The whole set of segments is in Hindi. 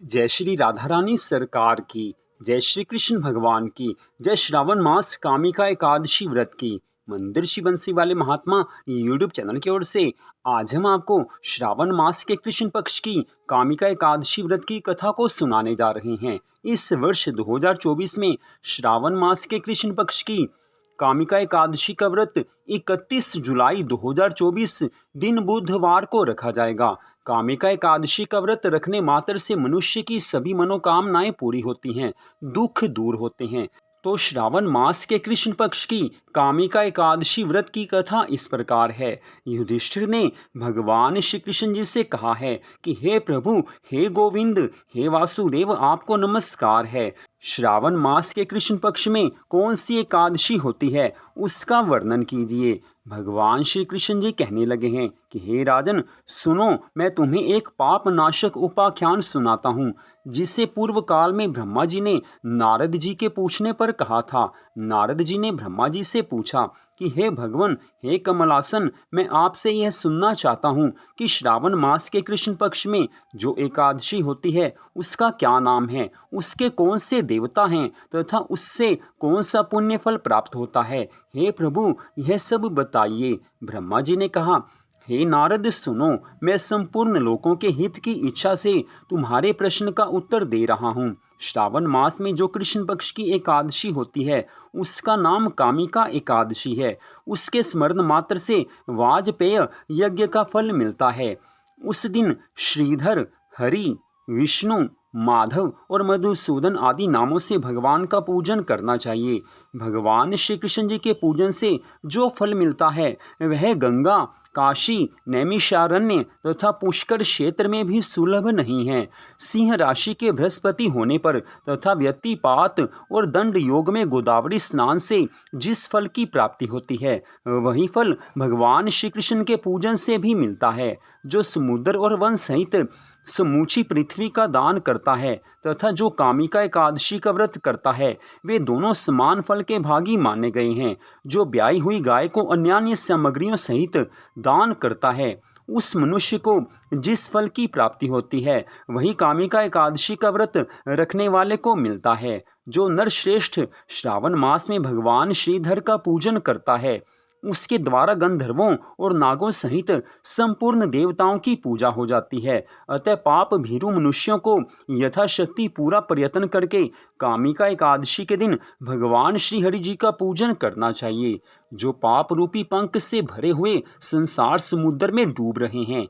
जय श्री राधा रानी सरकार की। जय श्री कृष्ण भगवान की। जय श्रावण मास कामिका एकादशी व्रत की। मंदिर श्री बंसी वाले महात्मा यूट्यूब चैनल की ओर से आज हम आपको श्रावण मास के कृष्ण पक्ष की कामिका एकादशी व्रत की कथा को सुनाने जा रहे हैं। इस वर्ष 2024 में श्रावण मास के कृष्ण पक्ष की कामिका एकादशी का व्रत 31 जुलाई 2024 दिन बुधवार को रखा जाएगा। कामिका एकादशी का व्रत रखने मात्र से मनुष्य की सभी मनोकामनाएं पूरी होती हैं, दुख दूर होते हैं। तो श्रावण मास के कृष्ण पक्ष की कामिका एकादशी व्रत की कथा इस प्रकार है। युधिष्ठिर ने भगवान श्री कृष्ण जी से कहा है कि हे प्रभु, हे गोविंद, हे वासुदेव, आपको नमस्कार है। श्रावण मास के कृष्ण पक्ष में कौन सी एकादशी होती है उसका वर्णन कीजिए। भगवान श्री कृष्ण जी कहने लगे हैं कि हे राजन, सुनो, मैं तुम्हें एक पाप नाशक उपाख्यान सुनाता हूँ जिसे पूर्व काल में ब्रह्मा जी ने नारद जी के पूछने पर कहा था। नारद जी ने ब्रह्मा जी से पूछा कि हे भगवान, हे कमलासन, मैं आपसे यह सुनना चाहता हूँ कि श्रावण मास के कृष्ण पक्ष में जो एकादशी होती है उसका क्या नाम है, उसके कौन से देवता हैं तथा उससे कौन सा पुण्य फल प्राप्त होता है। हे प्रभु, यह सब बताइए। ब्रह्मा जी ने कहा, हे नारद, सुनो, मैं संपूर्ण लोकों के हित की इच्छा से तुम्हारे प्रश्न का उत्तर दे रहा हूँ। श्रावण मास में जो कृष्ण पक्ष की एकादशी होती है उसका नाम कामिका एकादशी है। उसके स्मरण मात्र से वाजपेय यज्ञ का फल मिलता है। उस दिन श्रीधर, हरि, विष्णु, माधव और मधुसूदन आदि नामों से भगवान का पूजन करना चाहिए। भगवान श्री कृष्ण जी के पूजन से जो फल मिलता है वह गंगा, काशी, नैमिषारण्य तथा पुष्कर क्षेत्र में भी सुलभ नहीं है। सिंह राशि के बृहस्पति होने पर तथा व्यतिपात और दंड योग में गोदावरी स्नान से जिस फल की प्राप्ति होती है वही फल भगवान श्री कृष्ण के पूजन से भी मिलता है। जो समुद्र और वन सहित समूची पृथ्वी का दान करता है तथा जो कामिका एकादशी का व्रत करता है वे दोनों समान फल के भागी माने गए हैं। जो ब्याई हुई गाय को अन्यान्य सामग्रियों सहित दान करता है उस मनुष्य को जिस फल की प्राप्ति होती है वही कामिका एकादशी का व्रत रखने वाले को मिलता है। जो नरश्रेष्ठ श्रावण मास में भगवान श्रीधर का पूजन करता है उसके द्वारा गंधर्वों और नागों सहित संपूर्ण देवताओं की पूजा हो जाती है। अतः पाप भीरु मनुष्यों को यथाशक्ति पूरा प्रयत्न करके कामिका एकादशी के दिन भगवान श्री हरि जी का पूजन करना चाहिए। जो पाप रूपी पंख से भरे हुए संसार समुद्र में डूब रहे हैं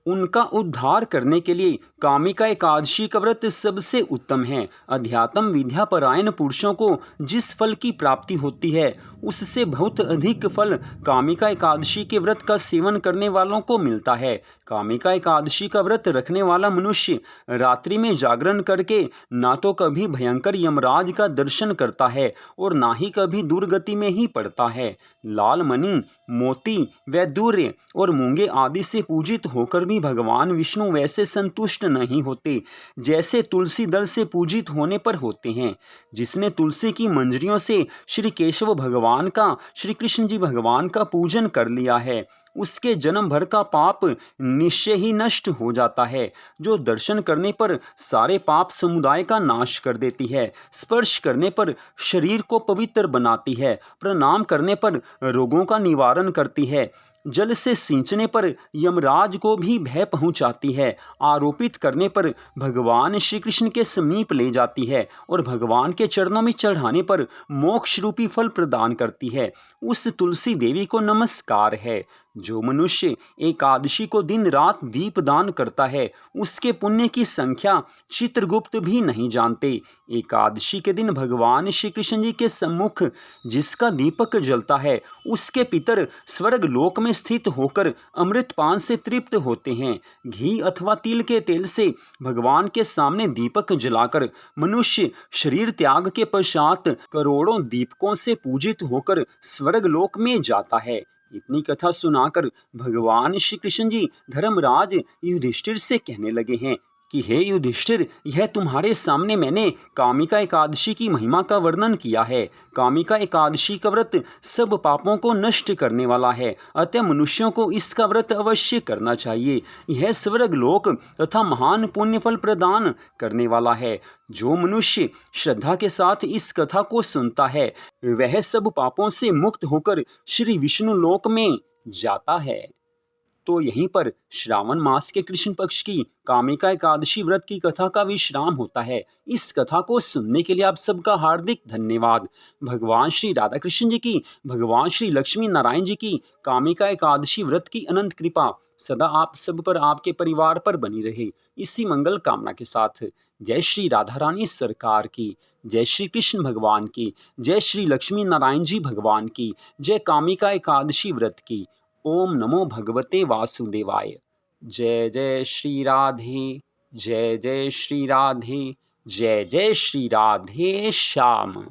उनका उद्धार करने के लिए कामिका एकादशी का व्रत सबसे उत्तम है। अध्यात्म विद्या परायण पुरुषों को जिस फल की प्राप्ति होती है उससे बहुत अधिक फल कामिका एकादशी के व्रत का सेवन करने वालों को मिलता है। कामिका एकादशी का व्रत रखने वाला मनुष्य रात्रि में जागरण करके ना तो कभी भयंकर यमराज का दर्शन करता है और ना ही कभी दुर्गति में ही पड़ता है। लाल मणि, मोती, वैदूर्य और मूंगे आदि से पूजित होकर भी भगवान विष्णु वैसे संतुष्ट नहीं होते जैसे तुलसी दल से पूजित होने पर होते हैं। जिसने तुलसी की मंजरियों से श्री केशव भगवान का, श्री कृष्ण जी भगवान का पूजन कर लिया है उसके जन्म भर का पाप निश्चय ही नष्ट हो जाता है। जो दर्शन करने पर सारे पाप समुदाय का नाश कर देती है, स्पर्श करने पर शरीर को पवित्र बनाती है, प्रणाम करने पर रोगों का निवारण करती है, जल से सींचने पर यमराज को भी भय पहुंचाती है, आरोपित करने पर भगवान श्री कृष्ण के समीप ले जाती है और भगवान के चरणों में चढ़ाने पर मोक्ष रूपी फल प्रदान करती है, उस तुलसी देवी को नमस्कार है। जो मनुष्य एकादशी को दिन रात दीप दान करता है उसके पुण्य की संख्या चित्रगुप्त भी नहीं जानते। एकादशी के दिन भगवान श्री कृष्ण जी के सम्मुख जिसका दीपक जलता है उसके पितर स्वर्ग लोक में स्थित होकर अमृतपान से तृप्त होते हैं। घी अथवा तिल के तेल से भगवान के सामने दीपक जलाकर मनुष्य शरीर त्याग के पश्चात करोड़ों दीपकों से पूजित होकर स्वर्ग लोक में जाता है। इतनी कथा सुनाकर भगवान श्री कृष्ण जी धर्मराज युधिष्ठिर से कहने लगे हैं कि हे युधिष्ठिर, यह तुम्हारे सामने मैंने कामिका एकादशी की महिमा का वर्णन किया है। कामिका एकादशी का व्रत सब पापों को नष्ट करने वाला है, अतः मनुष्यों को इसका व्रत अवश्य करना चाहिए। यह स्वर्ग लोक तथा महान पुण्य फल प्रदान करने वाला है। जो मनुष्य श्रद्धा के साथ इस कथा को सुनता है, वह सब पापों से मुक्त होकर श्री विष्णु लोक में जाता है। तो यहीं पर श्रावण मास के कृष्ण पक्ष की कामिका एकादशी व्रत की कथा का विश्राम होता है। इस कथा को सुनने के लिए आप सबका हार्दिक धन्यवाद। भगवान श्री राधा कृष्ण जी की, भगवान श्री लक्ष्मी नारायण जी की कामिका एकादशी व्रत की अनंत कृपा सदा आप सब पर, आपके परिवार पर बनी रहे। इसी मंगल कामना के साथ जय श्री राधा रानी सरकार की, जय श्री कृष्ण भगवान की, जय श्री लक्ष्मी नारायण जी भगवान की, जय कामिका एकादशी व्रत की। ओम नमो भगवते वासुदेवाय। जय जय श्री राधे, जय जय श्री राधे, जय जय श्री राधे श्याम।